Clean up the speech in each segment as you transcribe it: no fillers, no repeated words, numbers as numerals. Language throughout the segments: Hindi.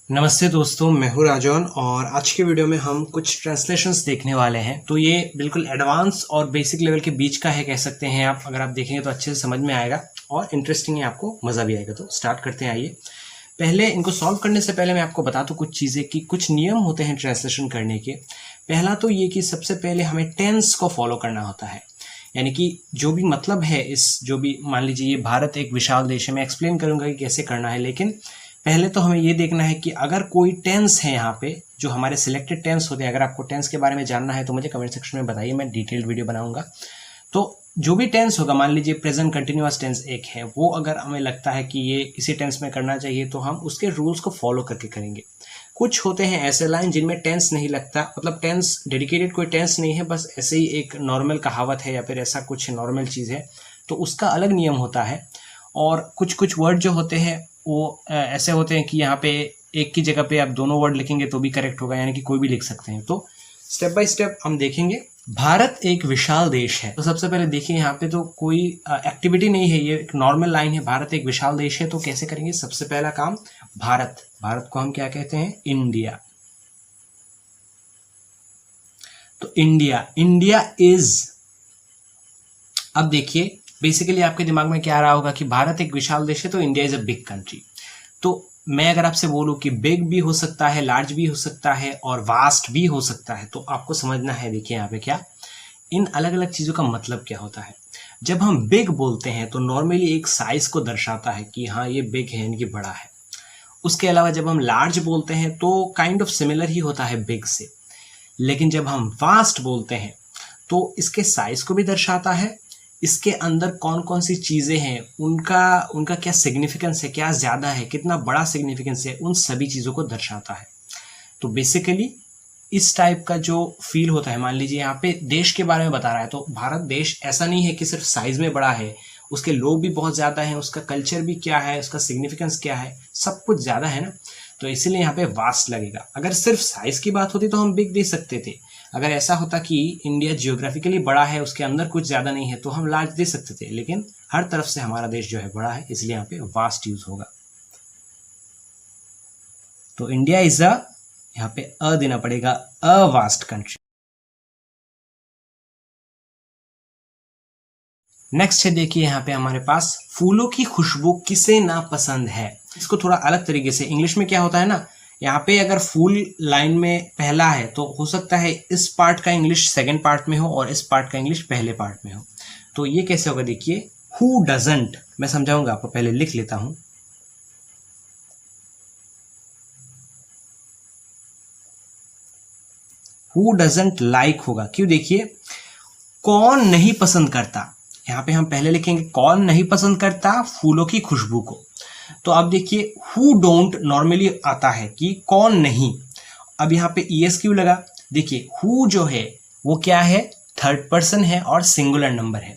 नमस्ते दोस्तों, मैं हूं राजौन और आज के वीडियो में हम कुछ ट्रांसलेशंस देखने वाले हैं। तो ये बिल्कुल एडवांस और बेसिक लेवल के बीच का है, कह सकते हैं आप। अगर आप देखेंगे तो अच्छे से समझ में आएगा और इंटरेस्टिंग है, आपको मज़ा भी आएगा। तो स्टार्ट करते हैं। आइए, पहले इनको सॉल्व करने से पहले मैं आपको बता दूं कुछ चीज़ें कि कुछ नियम होते हैं ट्रांसलेशन करने के। पहला तो ये कि सबसे पहले हमें टेंस को फॉलो करना होता है, यानी कि जो भी मतलब है इस, जो भी मान लीजिए ये भारत एक विशाल देश है, मैं एक्सप्लेन करूंगा कि कैसे करना है। लेकिन पहले तो हमें ये देखना है कि अगर कोई टेंस है यहाँ पे, जो हमारे सिलेक्टेड टेंस होते हैं, अगर आपको टेंस के बारे में जानना है तो मुझे कमेंट सेक्शन में बताइए, मैं डिटेल्ड वीडियो बनाऊंगा। तो जो भी टेंस होगा, मान लीजिए प्रेजेंट कंटिन्यूअस टेंस एक है, वो अगर हमें लगता है कि ये इसी टेंस में करना चाहिए तो हम उसके रूल्स को फॉलो करके करेंगे। कुछ होते हैं ऐसे लाइन जिनमें टेंस नहीं लगता, मतलब टेंस डेडिकेटेड कोई टेंस नहीं है, बस ऐसे ही एक नॉर्मल कहावत है या फिर ऐसा कुछ नॉर्मल चीज़ है, तो उसका अलग नियम होता है। और कुछ कुछ वर्ड जो होते हैं वो ऐसे होते हैं कि यहाँ पे एक की जगह पे आप दोनों वर्ड लिखेंगे तो भी करेक्ट होगा, यानी कि कोई भी लिख सकते हैं। तो स्टेप बाय स्टेप हम देखेंगे। भारत एक विशाल देश है, तो सबसे पहले देखिए यहाँ पे तो कोई एक्टिविटी नहीं है, ये एक नॉर्मल लाइन है। भारत एक विशाल देश है, तो कैसे करेंगे? सबसे पहला काम, भारत, भारत को हम क्या कहते हैं? इंडिया। तो इंडिया, इंडिया इज, अब देखिए बेसिकली आपके दिमाग में क्या आ रहा होगा कि भारत एक विशाल देश है तो India is a big country. तो मैं अगर आपसे बोलूं कि बिग भी हो सकता है, लार्ज भी हो सकता है और वास्ट भी हो सकता है, तो आपको समझना है, देखिए यहाँ पे क्या, इन अलग अलग चीज़ों का मतलब क्या होता है। जब हम बिग बोलते हैं तो नॉर्मली एक साइज को दर्शाता है कि हाँ ये बिग है, यानी कि बड़ा है। उसके अलावा जब हम लार्ज बोलते हैं तो काइंड ऑफ सिमिलर ही होता है बिग से। लेकिन जब हम वास्ट बोलते हैं तो इसके साइज को भी दर्शाता है, इसके अंदर कौन कौन सी चीज़ें हैं, उनका उनका क्या सिग्निफिकेंस है, क्या ज़्यादा है, कितना बड़ा सिग्निफिकेंस है, उन सभी चीज़ों को दर्शाता है। तो बेसिकली इस टाइप का जो फील होता है, मान लीजिए यहाँ पे देश के बारे में बता रहा है, तो भारत देश ऐसा नहीं है कि सिर्फ साइज में बड़ा है, उसके लोग भी बहुत ज़्यादा हैं, उसका कल्चर भी क्या है, उसका सिग्निफिकेंस क्या है, सब कुछ ज़्यादा है ना। तो इसीलिए यहाँ पे वास्ट लगेगा। अगर सिर्फ साइज की बात होती तो हम बिग दे सकते थे। अगर ऐसा होता कि इंडिया जियोग्राफिकली बड़ा है, उसके अंदर कुछ ज़्यादा नहीं है, तो हम लार्ज दे सकते थे। लेकिन हर तरफ से हमारा देश जो है बड़ा है, इसलिए यहाँ पे वास्ट यूज होगा। तो इंडिया इज अ, यहाँ पे अ देना पड़ेगा, अ वास्ट कंट्री। नेक्स्ट है, देखिए यहाँ पे हमारे पास, फूलों की खुशबू किसे ना पसंद है। इसको थोड़ा अलग तरीके से, इंग्लिश में क्या होता है ना, यहाँ पे अगर फुल लाइन में पहला है तो हो सकता है इस पार्ट का इंग्लिश सेकंड पार्ट में हो और इस पार्ट का इंग्लिश पहले पार्ट में हो। तो ये कैसे होगा? देखिए, हु डजंट, मैं समझाऊंगा आपको, पहले लिख लेता हूं। हु डजंट लाइक होगा, क्यों? देखिए, कौन नहीं पसंद करता, यहाँ पे हम पहले लिखेंगे कौन नहीं पसंद करता फूलों की खुशबू को। तो अब देखिए, हु डोंट नॉर्मली आता है कि कौन नहीं। अब यहाँ पे ईएस क्यों लगा? देखिए, हु जो है वो क्या है? थर्ड पर्सन है और सिंगुलर नंबर है।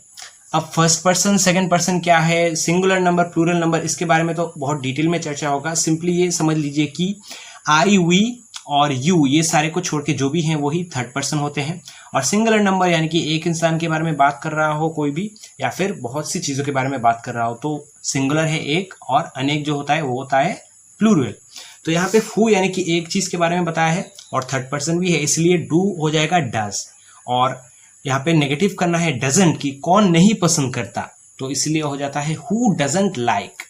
अब फर्स्ट पर्सन सेकंड पर्सन क्या है, सिंगुलर नंबर, प्लूरल नंबर, इसके बारे में तो बहुत डिटेल में चर्चा होगा। सिंपली ये समझ लीजिए कि आई, वी और यू, ये सारे को छोड़ के जो भी हैं वही थर्ड पर्सन होते हैं। और सिंगुलर नंबर यानी कि एक इंसान के बारे में बात कर रहा हो कोई भी, या फिर बहुत सी चीज़ों के बारे में बात कर रहा हो, तो सिंगुलर है एक, और अनेक जो होता है वो होता है प्लूरल। तो यहाँ पे फू यानी कि एक चीज़ के बारे में बताया है और थर्ड पर्सन भी है, इसलिए डू हो जाएगा डज। और यहाँ पे नेगेटिव करना है डजंट, कि कौन नहीं पसंद करता, तो इसलिए हो जाता है हु डजंट लाइक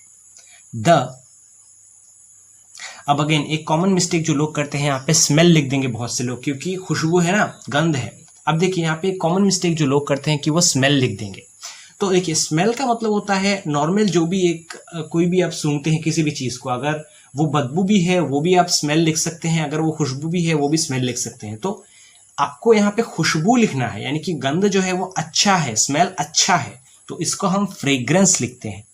द। अब अगेन एक कॉमन मिस्टेक जो लोग करते हैं, यहाँ पे स्मेल लिख देंगे बहुत से लोग, क्योंकि खुशबू है ना, गंध है। अब देखिए यहाँ पे एक कॉमन मिस्टेक जो लोग करते हैं कि वो स्मेल लिख देंगे। तो देखिए, स्मेल का मतलब होता है नॉर्मल, जो भी एक कोई भी आप सूंघते हैं किसी भी चीज़ को, अगर वो बदबू भी है वो भी आप स्मेल लिख सकते हैं, अगर वो खुशबू भी है वो भी स्मेल लिख सकते हैं। तो आपको यहाँ पे खुशबू लिखना है, यानी कि गंध जो है वो अच्छा है, स्मेल अच्छा है, तो इसको हम फ्रेग्रेंस लिखते हैं।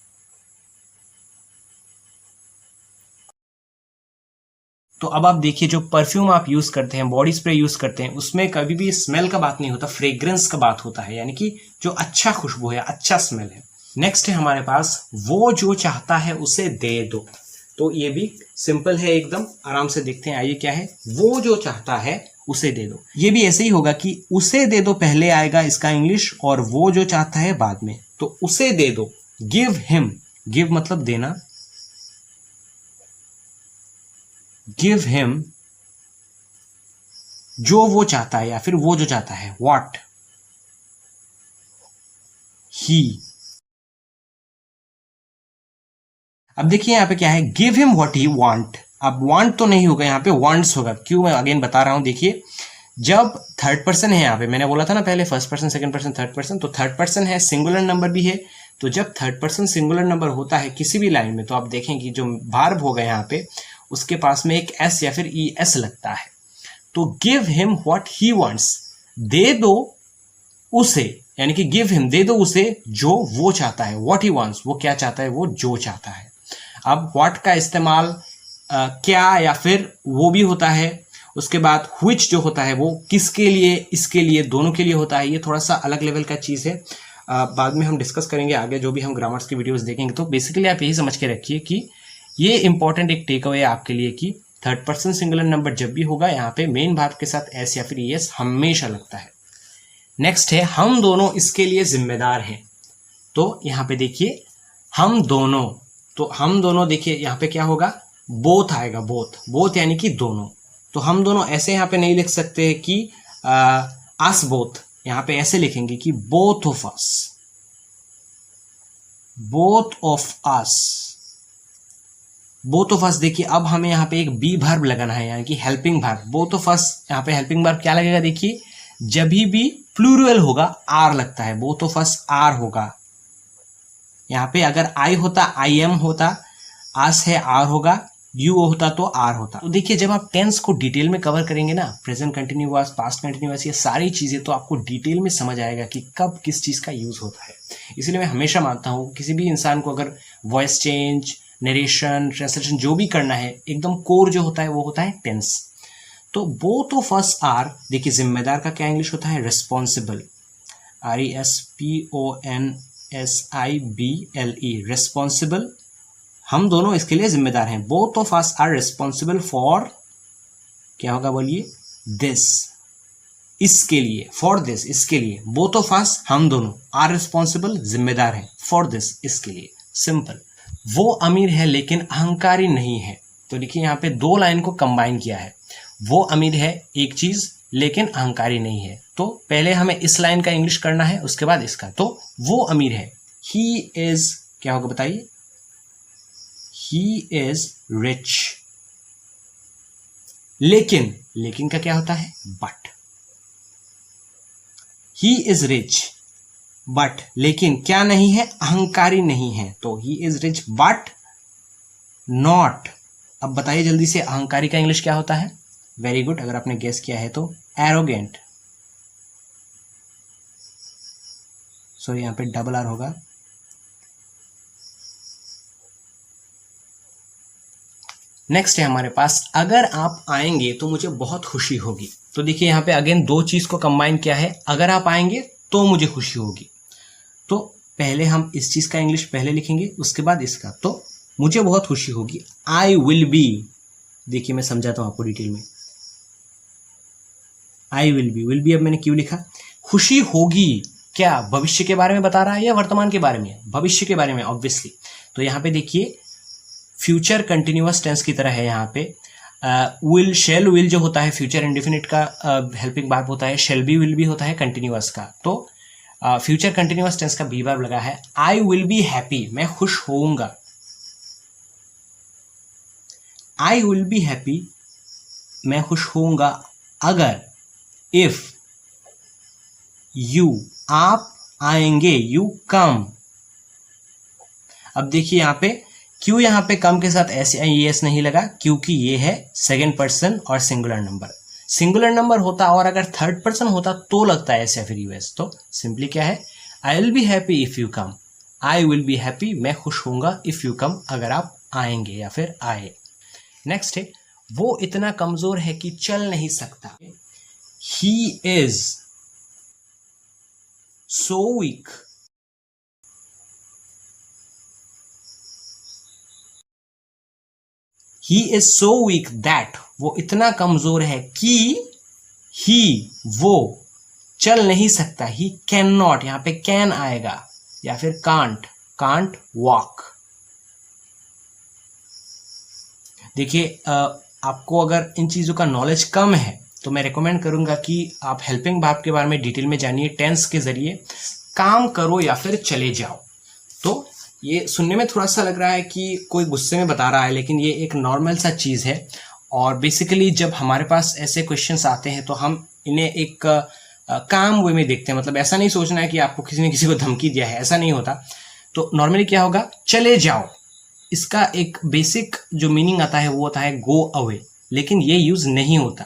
तो अब आप देखिए, जो परफ्यूम आप यूज करते हैं, बॉडी स्प्रे यूज करते हैं, उसमें कभी भी स्मेल का बात नहीं होता, फ्रेग्रेंस का बात होता है, यानी कि जो अच्छा खुशबू है, अच्छा स्मेल है। नेक्स्ट है हमारे पास, वो जो चाहता है उसे दे दो। तो ये भी सिंपल है एकदम, आराम से देखते हैं। आइए क्या है, वो जो चाहता है उसे दे दो। ये भी ऐसे ही होगा कि उसे दे दो पहले आएगा इसका इंग्लिश, और वो जो चाहता है बाद में। तो उसे दे दो, गिव हिम, गिव मतलब देना, गिव हिम, जो वो चाहता है या फिर वो जो चाहता है, व्हाट ही। अब देखिए यहां पे क्या है, give him what he want. अब वांट तो नहीं होगा, यहां पे वांट्स होगा। क्यों, मैं अगेन बता रहा हूं। देखिए जब थर्ड पर्सन है, यहां पे मैंने बोला था ना पहले, first person, second person, third person, तो थर्ड पर्सन है, सिंगुलर नंबर भी है। तो जब थर्ड पर्सन सिंगुलर नंबर होता है किसी भी लाइन में, तो आप देखेंगे जो वर्ब होगा यहाँ पे, उसके पास में एक एस या फिर ई एस लगता है। तो give him what he wants, दे दो उसे, यानी कि गिव हिम, दे दो उसे जो वो चाहता है। व्हाट ही वांट्स, वो क्या चाहता है, वो जो चाहता है। अब व्हाट का इस्तेमाल क्या या फिर वो भी होता है। उसके बाद व्हिच जो होता है वो किसके लिए, इसके लिए, दोनों के लिए होता है। ये थोड़ा सा अलग लेवल का चीज़ है, बाद में हम डिस्कस करेंगे आगे जो भी हम ग्रामर्स की वीडियोस देखेंगे। तो बेसिकली आप यही समझ के रखिए कि ये इंपॉर्टेंट एक टेक अवे है आपके लिए कि थर्ड पर्सन सिंगुलर नंबर जब भी होगा, यहाँ पे मेन वर्ब के साथ एस या फिर एस हमेशा लगता है। नेक्स्ट है, हम दोनों इसके लिए जिम्मेदार हैं। तो यहाँ पे देखिए हम दोनों, तो हम दोनों देखिए यहाँ पे क्या होगा, बोथ आएगा, बोथ, बोथ यानी कि दोनों। तो हम दोनों ऐसे यहाँ पे नहीं लिख सकते कि अस बोथ, यहाँ पे ऐसे लिखेंगे कि both of us, both of us, both of अस। देखिए अब हमें यहाँ पे एक बी वर्ब लगाना है, यानी कि हेल्पिंग वर्ब। बोथ ऑफ अस, यहाँ पे हेल्पिंग वर्ब क्या लगेगा, देखिए जब भी प्लूरल होगा आर लगता है, बोथ ऑफ अस आर होगा। यहाँ पे अगर आई होता, आई एम होता, आस है आर होगा, यू होता तो आर होता। तो देखिए जब आप टेंस को डिटेल में कवर करेंगे ना, प्रेजेंट कंटिन्यूअस, पास्ट कंटिन्यूअस, ये सारी चीजें, तो आपको डिटेल में समझ आएगा कि कब किस चीज का यूज होता है। इसलिए मैं हमेशा मानता हूँ किसी भी इंसान को अगर वॉइस चेंज, नरेशन, ट्रांसलेशन जो भी करना है, एकदम कोर जो होता है वो होता है टेंस। तो बोथ ऑफ अस आर, देखिए जिम्मेदार का क्या इंग्लिश होता है, रिस्पॉन्सिबल, RESPONSIBLE, रिस्पॉन्सिबल। हम दोनों इसके लिए जिम्मेदार हैं। Both of us are responsible for, क्या होगा बोलिए, दिस, इसके लिए, फॉर दिस, इसके लिए। बोथ ऑफ अस, हम दोनों, आर रिस्पॉन्सिबल, जिम्मेदार हैं, फॉर दिस, इसके लिए। सिंपल। वो अमीर है लेकिन अहंकारी नहीं है। तो देखिए यहाँ पे दो लाइन को कंबाइन किया है। वो अमीर है एक चीज, लेकिन अहंकारी नहीं है। तो पहले हमें इस लाइन का इंग्लिश करना है, उसके बाद इसका। तो वो अमीर है, ही इज, क्या होगा बताइए, ही इज रिच। लेकिन, लेकिन का क्या होता है, but. He is rich but, लेकिन क्या नहीं है, अहंकारी नहीं है। तो he is rich but not, अब बताइए जल्दी से, अहंकारी का इंग्लिश क्या होता है। वेरी गुड, अगर आपने गेस किया है तो एरोगेंट। सॉरी यहां पे डबल आर होगा। नेक्स्ट है हमारे पास, अगर आप आएंगे तो मुझे बहुत खुशी होगी। तो देखिए यहाँ पे अगेन दो चीज को कंबाइन किया है, अगर आप आएंगे तो मुझे खुशी होगी। तो पहले हम इस चीज का इंग्लिश पहले लिखेंगे, उसके बाद इसका। तो मुझे बहुत खुशी होगी, आई विल बी। देखिए मैं समझाता हूं आपको डिटेल में। आई विल बी अब मैंने क्यों लिखा, खुशी होगी, क्या भविष्य के बारे में बता रहा है या वर्तमान के बारे में, भविष्य के बारे में ऑब्वियसली। तो यहाँ पे देखिए फ्यूचर कंटिन्यूअस टेंस की तरह है। यहाँ पे विल, शेल विल जो होता है फ्यूचर इंडेफिनिट का हेल्पिंग वर्ब होता है, शेल बी विल बी होता है कंटिन्यूअस का। तो फ्यूचर कंटिन्यूअस टेंस का बी वर्ब लगा है। आई विल बी हैप्पी, मैं खुश होऊंगा। आई विल बी हैप्पी, मैं खुश होऊंगा अगर, इफ, यू, आप आएंगे, यू कम। अब देखिए यहाँ पे क्यों, यहाँ पे कम के साथ एस या एस नहीं लगा, क्योंकि ये है सेकंड पर्सन और सिंगुलर नंबर। सिंगुलर नंबर होता और अगर थर्ड पर्सन होता तो लगता है एस या फिर यूएस। तो सिंपली क्या है, I will be happy if you come, I will be happy, मैं खुश होऊंगा, इफ यू कम, अगर आप आएंगे या फिर आए। नेक्स्ट है, वो इतना कमजोर है कि चल नहीं सकता। He is so weak, he is so weak that, वो इतना कमजोर है कि, ही, वो, चल नहीं सकता, ही कैन नॉट, यहां पे कैन आएगा, या फिर कांट, कांट वॉक। देखिए आपको अगर इन चीज़ों का नॉलेज कम है तो मैं रिकमेंड करूंगा कि आप हेल्पिंग वर्ब के बारे में डिटेल में जानिए टेंस के जरिए। काम करो या फिर चले जाओ। तो ये सुनने में थोड़ा सा लग रहा है कि कोई गुस्से में बता रहा है, लेकिन ये एक नॉर्मल सा चीज़ है। और बेसिकली जब हमारे पास ऐसे क्वेश्चंस आते हैं तो हम इन्हें एक काम वे में देखते हैं। मतलब ऐसा नहीं सोचना है कि आपको किसी ने किसी को धमकी दिया है, ऐसा नहीं होता। तो नॉर्मली क्या होगा, चले जाओ, इसका एक बेसिक जो मीनिंग आता है वो होता है गो अवे, लेकिन ये यूज नहीं होता।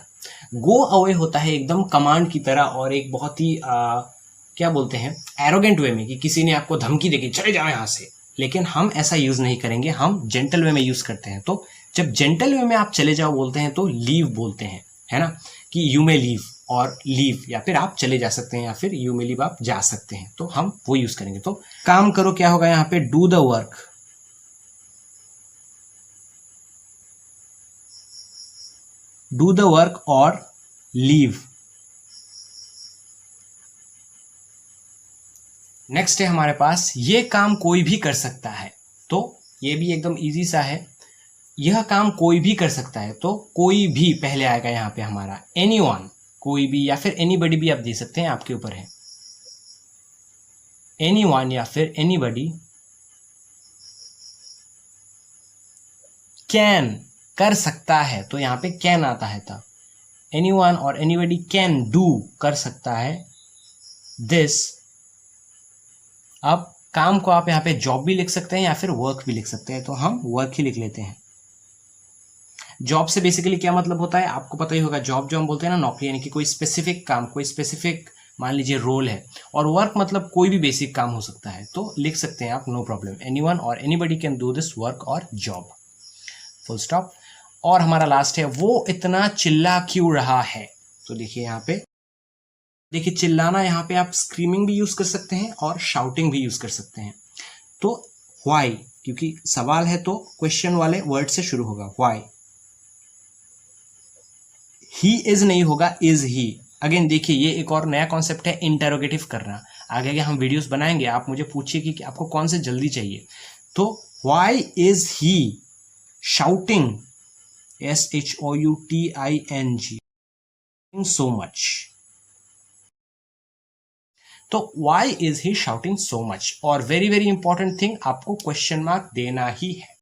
गो अवे होता है एकदम कमांड की तरह और एक बहुत ही क्या बोलते हैं, एरोगेंट वे में, कि किसी ने आपको धमकी देगी चले जाओ यहाँ से। लेकिन हम ऐसा यूज नहीं करेंगे, हम जेंटल वे में यूज करते हैं। तो जब जेंटल वे में आप चले जाओ बोलते हैं तो लीव बोलते हैं, है ना, कि यू मे लीव और लीव, या फिर आप चले जा सकते हैं, या फिर यू मे लीव आप जा सकते हैं, तो हम वो यूज करेंगे। तो काम करो क्या होगा यहाँ पे, do the work, do the work और लीव। नेक्स्ट है हमारे पास, ये काम कोई भी कर सकता है। तो ये भी एकदम इजी सा है, यह काम कोई भी कर सकता है। तो कोई भी पहले आएगा यहाँ पे हमारा, एनीवन, कोई भी, या फिर एनीबडी भी आप दे सकते हैं, आपके ऊपर है। एनीवन या फिर एनीबडी कैन, कर सकता है, तो यहाँ पे कैन आता है तब। एनीवन और एनीबडी कैन डू, कर सकता है, दिस। अब काम को आप यहाँ पे जॉब भी लिख सकते हैं या फिर वर्क भी लिख सकते हैं, तो हम वर्क ही लिख लेते हैं। जॉब से बेसिकली क्या मतलब होता है, आपको पता ही होगा। जॉब जो हम बोलते हैं ना, नौकरी, यानी कि कोई स्पेसिफिक काम, कोई स्पेसिफिक मान लीजिए रोल है। और वर्क मतलब कोई भी बेसिक काम हो सकता है, तो लिख सकते हैं आप, नो प्रॉब्लम। एनीवन और anybody can do this work और जॉब, फुल स्टॉप। और हमारा लास्ट है, वो इतना चिल्ला क्यों रहा है। तो देखिए यहाँ पे, देखिए चिल्लाना, यहाँ पे आप स्क्रीमिंग भी यूज कर सकते हैं और शाउटिंग भी यूज कर सकते हैं। तो व्हाई, क्योंकि सवाल है तो क्वेश्चन वाले वर्ड से शुरू होगा, व्हाई। ही इज नहीं होगा, इज ही। अगेन देखिए, ये एक और नया कॉन्सेप्ट है, इंटेरोगेटिव करना। आगे हम वीडियोस बनाएंगे, आप मुझे पूछिए कि आपको कौन से जल्दी चाहिए। तो why is he shouting, SHOUTING, so much। तो why is he shouting so much, और वेरी वेरी इंपॉर्टेंट थिंग, आपको क्वेश्चन मार्क देना ही है।